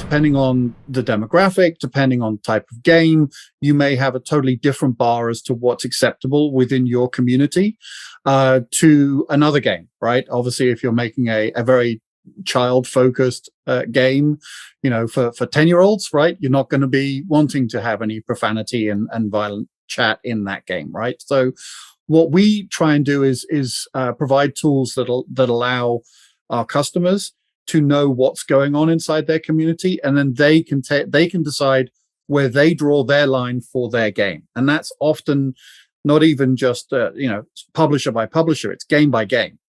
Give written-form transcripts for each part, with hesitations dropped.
depending on the demographic, depending on type of game, you may have a totally different bar as to what's acceptable within your community to another game, right? Obviously, if you're making a very child-focused game, for 10-year-olds, right, you're not going to be wanting to have any profanity and violent chat in that game, right? So what we try and do is provide tools that allow our customers to know what's going on inside their community, and then they can decide where they draw their line for their game. And that's often not even just publisher by publisher; it's game by game.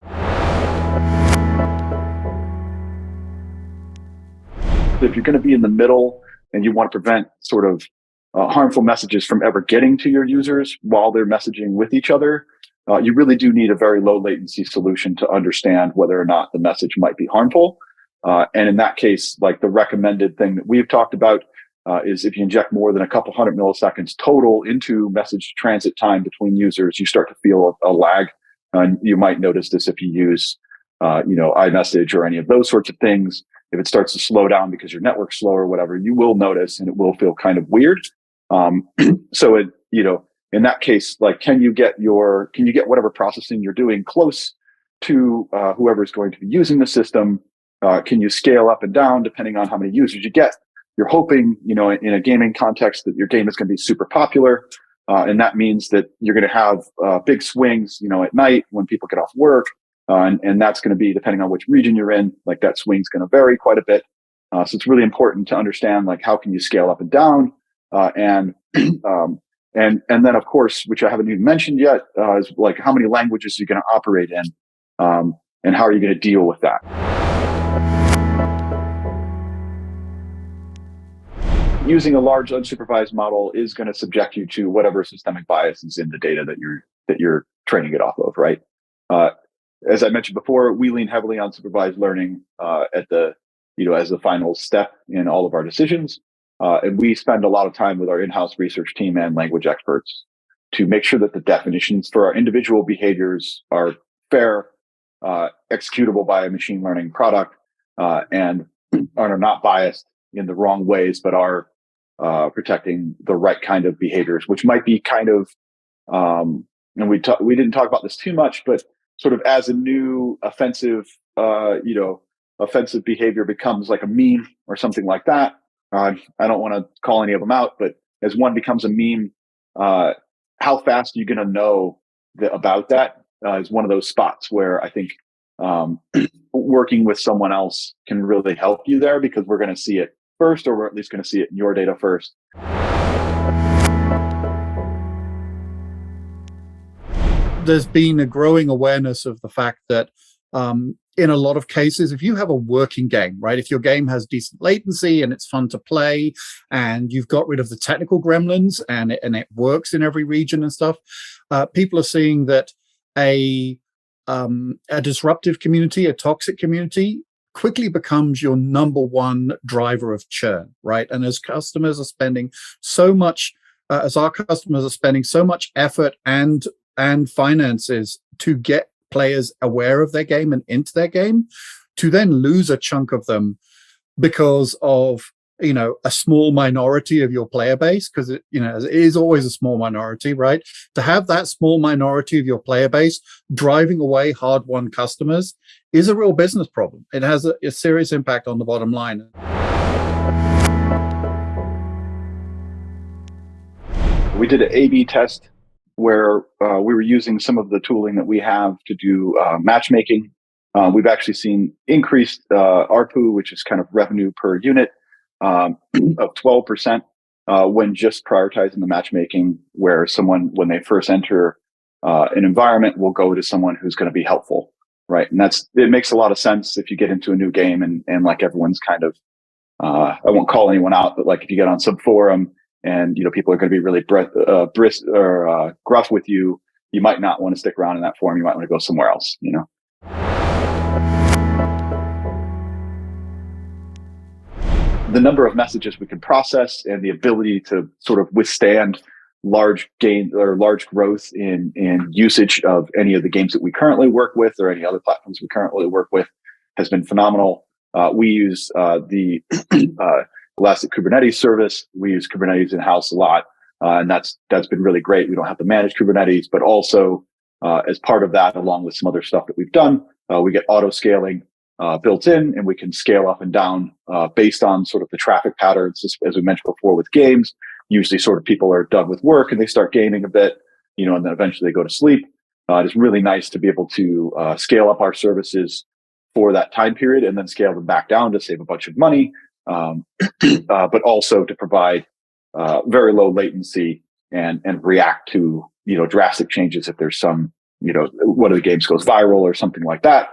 If you're going to be in the middle and you want to prevent sort of harmful messages from ever getting to your users while they're messaging with each other, you really do need a very low latency solution to understand whether or not the message might be harmful. And in that case, like the recommended thing that we've talked about is if you inject more than a couple hundred milliseconds total into message transit time between users, you start to feel a lag. And you might notice this if you use, iMessage or any of those sorts of things. If it starts to slow down because your network's slow or whatever, you will notice, and it will feel kind of weird. So in that case, like, can you get whatever processing you're doing close to whoever's going to be using the system? Can you scale up and down depending on how many users you get? You're hoping, in a gaming context, that your game is going to be super popular. And that means that you're going to have big swings, at night when people get off work. And that's going to be, depending on which region you're in, like that swing's going to vary quite a bit. So it's really important to understand, like, how can you scale up and down? And then, of course, which I haven't even mentioned yet, is like how many languages you're going to operate in, and how are you going to deal with that? Using a large unsupervised model is going to subject you to whatever systemic bias is in the data that you're training it off of, right? As I mentioned before, we lean heavily on supervised learning as the final step in all of our decisions. And we spend a lot of time with our in-house research team and language experts to make sure that the definitions for our individual behaviors are fair, executable by a machine learning product, and are not biased in the wrong ways, but are protecting the right kind of behaviors, which might be kind of, and we didn't talk about this too much, but sort of as a new offensive behavior becomes like a meme or something like that. I don't want to call any of them out, but as one becomes a meme, how fast are you going to know about that is one of those spots where I think working with someone else can really help you there, because we're going to see it first, or we're at least going to see it in your data first. There's been a growing awareness of the fact that in a lot of cases, if you have a working game, right, if your game has decent latency and it's fun to play and you've got rid of the technical gremlins and it works in every region and stuff, people are seeing that a disruptive community, a toxic community, quickly becomes your number one driver of churn, right? And as customers are spending so much, effort and finances to get players aware of their game and into their game, to then lose a chunk of them because of a small minority of your player base, because it is always a small minority, right? To have that small minority of your player base driving away hard-won customers is a real business problem. It has a serious impact on the bottom line. We did an A/B test where we were using some of the tooling that we have to do matchmaking. We've actually seen increased ARPU, which is kind of revenue per unit, of 12% when just prioritizing the matchmaking, where someone, when they first enter an environment, will go to someone who's going to be helpful, right? And it makes a lot of sense if you get into a new game and like everyone's kind of, I won't call anyone out, but like if you get on some forum and people are going to be really brisk or gruff with you, you might not want to stick around in that forum. You might want to go somewhere else. The number of messages we can process and the ability to sort of withstand large gain or large growth in usage of any of the games that we currently work with or any other platforms we currently work with has been phenomenal. We use the Elastic Kubernetes service. We use Kubernetes in-house a lot, and that's been really great. We don't have to manage Kubernetes, but also as part of that, along with some other stuff that we've done, we get auto scaling built in, and we can scale up and down based on sort of the traffic patterns, as we mentioned before with games. Usually sort of people are done with work and they start gaming a bit, and then eventually they go to sleep. It's really nice to be able to scale up our services for that time period and then scale them back down to save a bunch of money, but also to provide very low latency and react to drastic changes if there's some one of the games goes viral or something like that.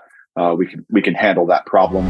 We can handle that problem.